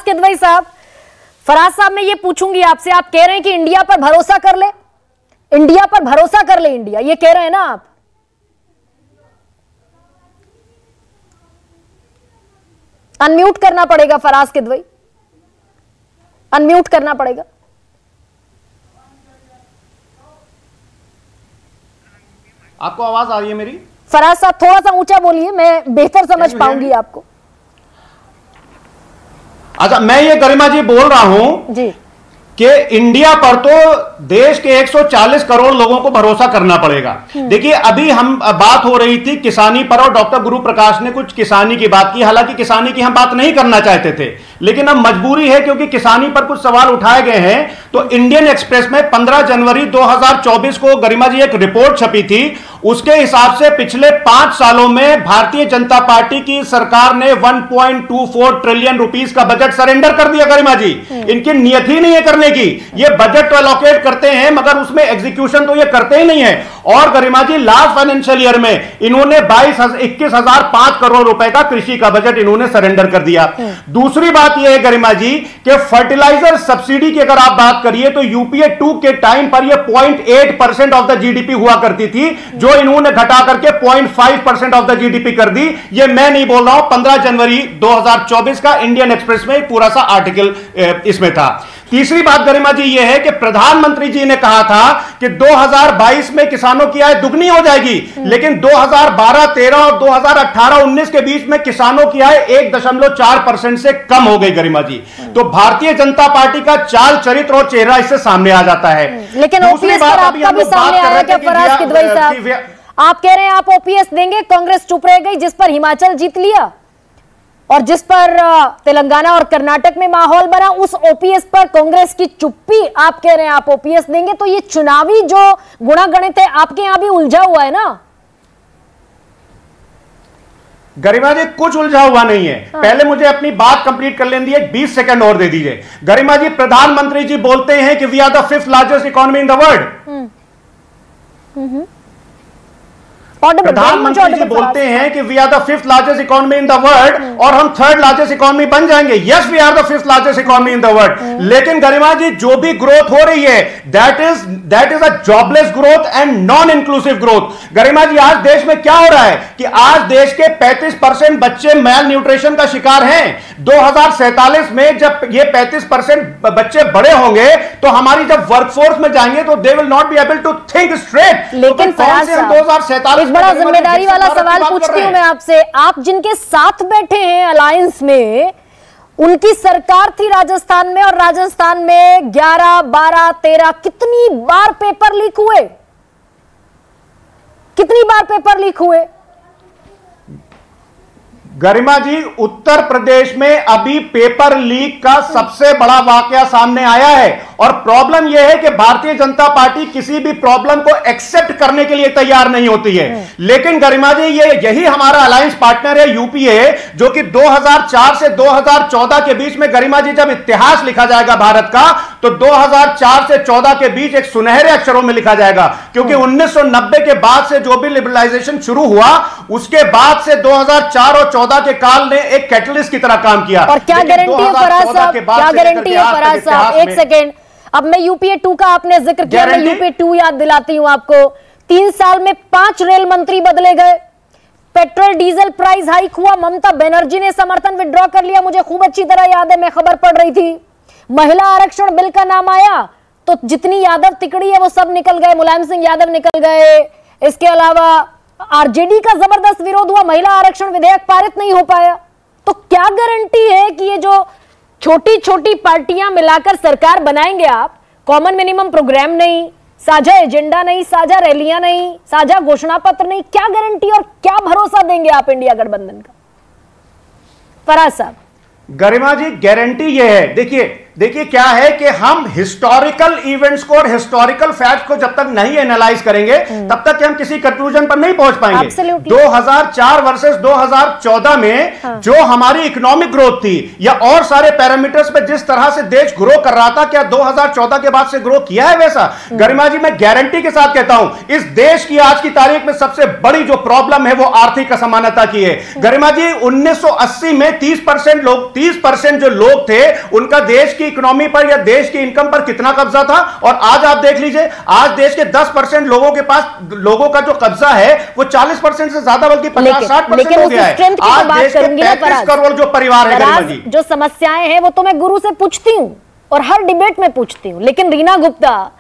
किदवई साहब, फराज साहब मैं ये पूछूंगी आपसे, आप कह रहे हैं कि इंडिया पर भरोसा कर ले, इंडिया पर भरोसा कर ले, इंडिया, ये कह रहे हैं ना आप? अनम्यूट करना पड़ेगा फराज किदवई, अनम्यूट करना पड़ेगा। आपको आवाज आ रही है मेरी? फराज साहब थोड़ा सा ऊंचा बोलिए, मैं बेहतर समझ पाऊंगी आपको। अच्छा, मैं ये गरिमा जी बोल रहा हूं जी कि इंडिया पर तो देश के 140 करोड़ लोगों को भरोसा करना पड़ेगा। देखिए, अभी हम बात हो रही थी किसानी पर और डॉक्टर गुरु प्रकाश ने कुछ किसानी की बात की। हालांकि किसानी की हम बात नहीं करना चाहते थे, लेकिन अब मजबूरी है क्योंकि किसानी पर कुछ सवाल उठाए गए हैं। तो इंडियन एक्सप्रेस में 15 जनवरी 2024 को गरिमा जी एक रिपोर्ट छपी थी। उसके हिसाब से पिछले 5 सालों में भारतीय जनता पार्टी की सरकार ने 1.24 ट्रिलियन रुपीस का बजट सरेंडर कर दिया। गरिमा जी, इनकी नियत ही नहीं है करने की। ये बजट तो एलोकेट करते हैं मगर उसमें एग्जीक्यूशन तो ये करते ही नहीं है। और गरिमा जी, लास्ट फाइनेंशियल ईयर में इन्होंने 21,005 करोड़ रुपए का कृषि का बजट इन्होंने सरेंडर कर दिया। दूसरी बात यह है गरिमा जी कि फर्टिलाइजर सब्सिडी की अगर आप बात करिए तो यूपीए 2 के टाइम पर यह 0.8% ऑफ द जीडीपी हुआ करती थी, जो इन्होंने घटा करके 0.5% ऑफ द जीडीपी कर दी। ये मैं नहीं बोल रहा हूं, 15 जनवरी 2024 का इंडियन एक्सप्रेस में एक पूरा सा आर्टिकल इसमें था। तीसरी बात गरिमा जी यह है कि प्रधानमंत्री जी ने कहा था कि 2022 में किसानों की आय दुगनी हो जाएगी, लेकिन 2012-13 और 2018-19 के बीच में किसानों की आय 1.4% से कम हो गई। गरिमा जी, तो भारतीय जनता पार्टी का चाल चरित्र और चेहरा इससे सामने आ जाता है। लेकिन ओपीएस पर आपका भी सामने आ रहा है क्या फराज किदवई साहब? आप कह रहे हैं आप ओपीएस देंगे, कांग्रेस चुप रह गई, जिस पर हिमाचल जीत लिया और जिस पर तेलंगाना और कर्नाटक में माहौल बना, उस ओपीएस पर कांग्रेस की चुप्पी, आप कह रहे हैं आप ओपीएस देंगे। तो ये चुनावी जो गुणागणित है आपके यहां भी उलझा हुआ है ना? गरिमा जी, कुछ उलझा हुआ नहीं है। पहले मुझे अपनी बात कंप्लीट कर लेने दीजिए, 20 सेकंड और दे दीजिए। गरिमा जी, प्रधानमंत्री जी बोलते हैं कि we are the 5th largest economy in the world. प्रधानमंत्री जी बोलते हैं कि we are the 5th largest economy in the world और हम 3rd लार्जेस्ट इकोनॉमी बन जाएंगे। Yes, we are the 5th largest economy in the world. लेकिन गरिमा जी, जो भी ग्रोथ हो रही है that is a jobless growth and non inclusive growth. Garima ji, आज देश में क्या हो रहा है कि आज देश के 35% बच्चे मैल न्यूट्रिशन का शिकार हैं। 2047 में जब ये 35% बच्चे बड़े होंगे तो हमारी जब वर्कफोर्स में जाएंगे तो they will not be able to think straight. लेकिन 2047 बड़ा जिम्मेदारी वाला सवाल पूछती हूं मैं आपसे, आप जिनके साथ बैठे हैं अलायंस में, उनकी सरकार थी राजस्थान में और राजस्थान में 11, 12, 13 कितनी बार पेपर लीक हुए? कितनी बार पेपर लीक हुए? गरिमा जी, उत्तर प्रदेश में अभी पेपर लीक का सबसे बड़ा वाकया सामने आया है और प्रॉब्लम यह है कि भारतीय जनता पार्टी किसी भी प्रॉब्लम को एक्सेप्ट करने के लिए तैयार नहीं होती है। लेकिन गरिमा जी, यही हमारा अलायंस पार्टनर है यूपीए, जो कि 2004 से 2014 के बीच में, गरिमा जी, जब इतिहास लिखा जाएगा भारत का तो 2004 से 14 के बीच एक सुनहरे अक्षरों में लिखा जाएगा, क्योंकि 1990 के बाद से जो भी लिबरलाइजेशन शुरू हुआ उसके बाद से 2004 और 14 के काल ने एक कैटलिस्ट की तरह काम किया। और क्या गारंटी है फराज साहब, क्या गारंटी है फराज साहब, एक सेकेंड, अब मैं यूपीए 2 का आपने जिक्र किया, मैं यूपीए 2 याद दिलाती हूं आपको। 3 साल में 5 रेल मंत्री बदले गए, पेट्रोल डीजल प्राइस हाइक हुआ, ममता बनर्जी ने समर्थन विड्रॉ कर लिया, मुझे खूब अच्छी तरह याद है, मैं खबर पढ़ रही थी। महिला आरक्षण बिल का नाम आया तो जितनी यादव तिकड़ी है वो सब निकल गए, मुलायम सिंह यादव निकल गए, इसके अलावा आरजेडी का जबरदस्त विरोध हुआ, महिला आरक्षण विधेयक पारित नहीं हो पाया। तो क्या गारंटी है कि ये जो छोटी छोटी पार्टियां मिलाकर सरकार बनाएंगे आप, कॉमन मिनिमम प्रोग्राम नहीं, साझा एजेंडा नहीं, साझा रैलियां नहीं, साझा घोषणा पत्र नहीं, क्या गारंटी और क्या भरोसा देंगे आप इंडिया गठबंधन का? फराज साहब। गरिमा जी, गारंटी यह है, देखिए देखिए क्या है कि हम हिस्टोरिकल इवेंट्स को और हिस्टोरिकल फैक्ट को जब तक नहीं एनालाइज करेंगे तब तक हम किसी कंक्लूजन पर नहीं पहुंच पाएंगे। Absolutely. 2004 वर्सेस 2014 में जो हमारी इकोनॉमिक ग्रोथ थी या और सारे पैरामीटर्स पे जिस तरह से देश ग्रो कर रहा था, क्या 2014 के बाद से ग्रो किया है वैसा? गरिमा जी, मैं गारंटी के साथ कहता हूं, इस देश की आज की तारीख में सबसे बड़ी जो प्रॉब्लम है वो आर्थिक असमानता की है। गरिमा जी, 1980 में 30% जो लोग थे उनका देश की इकोनॉमी पर या देश की इनकम पर कितना कब्जा था, और आज आप देख लीजिए, आज देश के 10% लोगों के पास, लोगों का जो कब्जा है वो 40% से ज्यादा बल्कि 50-60% हो गया है। आज देश के 35 करोड़ जो परिवार है गरिमा जी, जो समस्याएं हैं वो तो मैं गुरु से पूछती हूं और हर डिबेट में पूछती हूं, लेकिन रीना गुप्ता